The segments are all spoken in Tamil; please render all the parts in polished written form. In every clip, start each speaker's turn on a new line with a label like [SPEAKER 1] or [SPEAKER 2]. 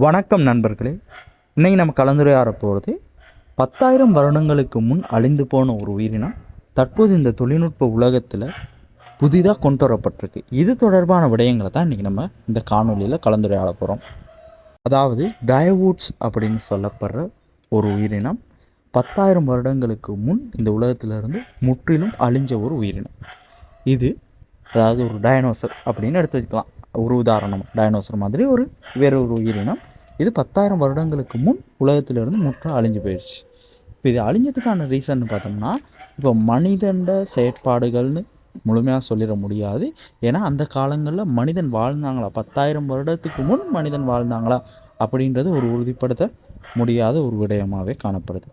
[SPEAKER 1] வணக்கம் நண்பர்களே. இன்றைக்கி நம்ம கலந்துரையாட போகிறது 10,000 வருடங்களுக்கு முன் அழிந்து போன ஒரு உயிரினம் தற்போது இந்த தொழில்நுட்ப உலகத்தில் புதிதாக கொண்டு வரப்பட்டிருக்கு. இது தொடர்பான விடயங்களை தான் இன்றைக்கி நம்ம இந்த காணொலியில் கலந்துரையாட போகிறோம். அதாவது டயவூட்ஸ் அப்படின்னு சொல்லப்படுற ஒரு உயிரினம் 10,000 வருடங்களுக்கு முன் இந்த உலகத்திலிருந்து முற்றிலும் அழிஞ்ச ஒரு உயிரினம். இது அதாவது ஒரு டைனோசர் அப்படின்னு எடுத்து வச்சுக்கலாம். ஒரு உதாரணம், டைனோசர் மாதிரி வேறு ஒரு உயிரினம். இது 10,000 வருடங்களுக்கு முன் உலகத்திலிருந்து முற்றாக அழிஞ்சு போயிடுச்சு. இப்போ இது அழிஞ்சதுக்கான ரீசன் பார்த்தோம்னா, இப்போ மனிதண்ட செயற்பாடுகள்னு முழுமையாக சொல்லிட முடியாது. ஏன்னா அந்த காலங்களில் மனிதன் வாழ்ந்தாங்களா, 10,000 வருடத்துக்கு முன் மனிதன் வாழ்ந்தாங்களா அப்படின்றது ஒரு உறுதிப்படுத்த முடியாத ஒரு விடயமாகவே காணப்படுது.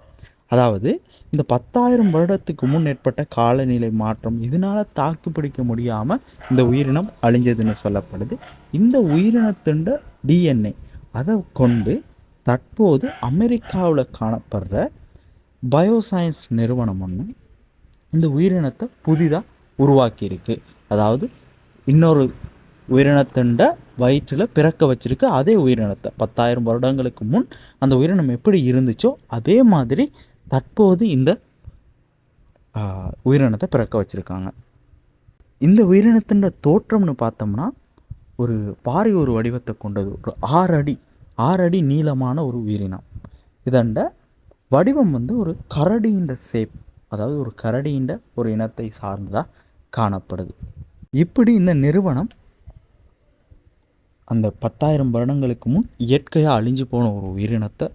[SPEAKER 1] அதாவது இந்த 10,000 வருடத்துக்கு முன் ஏற்பட்ட காலநிலை மாற்றம் இதனால் தாக்கு பிடிக்க முடியாமல் இந்த உயிரினம் அழிஞ்சதுன்னு சொல்லப்படுது. இந்த உயிரினத்தின் டிஎன்ஏ அதை கொண்டு தற்போது அமெரிக்காவில் காணப்படுற பயோசயின்ஸ் நிறுவனம் ஒன்று இந்த உயிரினத்தை புதிதாக உருவாக்கியிருக்கு. அதாவது இன்னொரு உயிரினத்தின் வயிற்றில் பிறக்க வச்சிருக்கு. அதே உயிரினத்தை 10,000 வருடங்களுக்கு முன் அந்த உயிரினம் எப்படி இருந்துச்சோ அதே மாதிரி தற்போது இந்த உயிரினத்தை பிறக்க வச்சுருக்காங்க. இந்த உயிரினத்தின் தோற்றம்னு பார்த்தோம்னா ஒரு பாறை ஒரு வடிவத்தை கொண்டது. ஒரு 6 அடி நீளமான ஒரு உயிரினம். இதண்ட வடிவம் ஒரு கரடின்ற ஷேப், அதாவது ஒரு கரடின்ற ஒரு இனத்தை சார்ந்ததாக காணப்படுது. இப்படி இந்த நிறுவனம் அந்த 10,000 வருடங்களுக்கு முன் இயற்கையாக அழிஞ்சு போன ஒரு உயிரினத்தை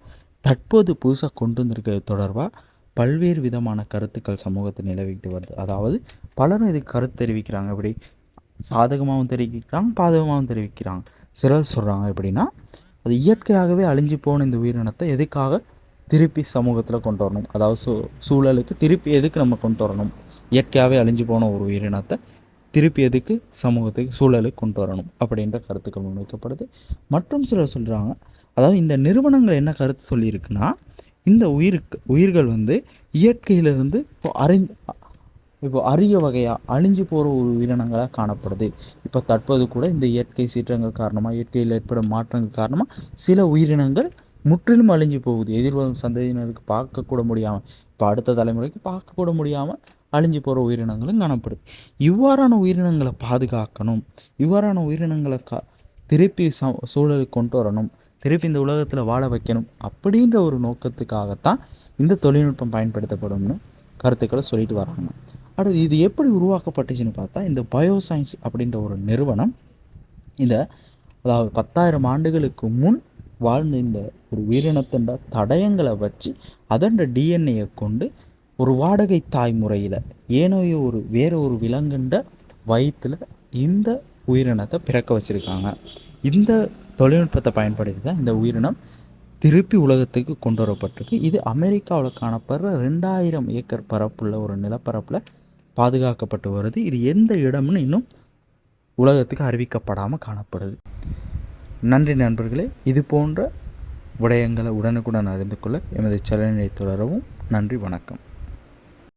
[SPEAKER 1] தற்போது புதுசாக கொண்டு வந்திருக்கிறது தொடர்பாக பல்வேறு விதமான கருத்துக்கள் சமூகத்தில் நிலவிட்டு வருது. அதாவது பலரும் இதுக்கு கருத்து தெரிவிக்கிறாங்க. இப்படி சாதகமாகவும் தெரிவிக்கிறாங்க, பாதகமாகவும் தெரிவிக்கிறாங்க. சிலர் சொல்கிறாங்க எப்படின்னா, அது இயற்கையாகவே அழிஞ்சு போன இந்த உயிரினத்தை எதுக்காக திருப்பி சமூகத்தில் கொண்டு வரணும், அதாவது சூழலுக்கு திருப்பி எதுக்கு நம்ம கொண்டு வரணும், இயற்கையாகவே அழிஞ்சு போன ஒரு உயிரினத்தை திருப்பி எதுக்கு சமூகத்துக்கு சூழலுக்கு கொண்டு வரணும் அப்படின்ற கருத்துக்கள் முன்வைக்கப்படுது. மற்றும் சிலர் சொல்கிறாங்க, அதாவது இந்த நிறுவனங்கள் என்ன கருத்து சொல்லியிருக்குன்னா, இந்த உயிர்கள் இயற்கையிலிருந்து இப்போ அரிய வகையாக அழிஞ்சு போகிற ஒரு உயிரினங்களாக காணப்படுது. இப்போ தற்போது கூட இந்த இயற்கை சீற்றங்கள் காரணமாக, இயற்கையில் ஏற்படும் மாற்றங்கள் காரணமாக சில உயிரினங்கள் முற்றிலும் அழிஞ்சு போகுது. எதிர்வரும் சந்ததியினருக்கு பார்க்கக்கூட முடியாமல், இப்போ அடுத்த தலைமுறைக்கு பார்க்கக்கூட முடியாமல் அழிஞ்சு போகிற உயிரினங்களும் காணப்படுது. இவ்வாறான உயிரினங்களை பாதுகாக்கணும், இவ்வாறான உயிரினங்களை திருப்பி சூழலுக்கு கொண்டு வரணும், திருப்பி இந்த உலகத்தில் வாழ வைக்கணும் அப்படின்ற ஒரு நோக்கத்துக்காகத்தான் இந்த தொழில்நுட்பம் பயன்படுத்தப்படும்னு கருத்துக்களை சொல்லிட்டு வராங்க. அடுத்து இது எப்படி உருவாக்கப்பட்டுச்சுன்னு பார்த்தா, இந்த பயோசயின்ஸ் அப்படின்ற ஒரு நிறுவனம் அதாவது 10,000 ஆண்டுகளுக்கு முன் வாழ்ந்த இந்த ஒரு உயிரினத்தின் தடயங்களை வச்சு அதன் டிஎன்ஏயை கொண்டு ஒரு வாடகை தாய் முறையில் ஏனைய வேற ஒரு விலங்குண்ட வயிற்றில் இந்த உயிரினத்தை பிறக்க வச்சுருக்காங்க. இந்த தொழில்நுட்பத்தை பயன்படுத்தி தான் இந்த உயிரினம் திருப்பி உலகத்துக்கு கொண்டு வரப்பட்டிருக்கு. இது அமெரிக்காவில் காணப்படுற 2,000 ஏக்கர் பரப்புள்ள ஒரு நிலப்பரப்பில் பாதுகாக்கப்பட்டு வருது. இது எந்த இடம்னு இன்னும் உலகத்துக்கு அறிவிக்கப்படாமல் காணப்படுது. நன்றி நண்பர்களே. இது போன்ற விடயங்களை உடனுக்குடன் அறிந்து கொள்ள எமது சேனலை தொடரவும். நன்றி, வணக்கம்.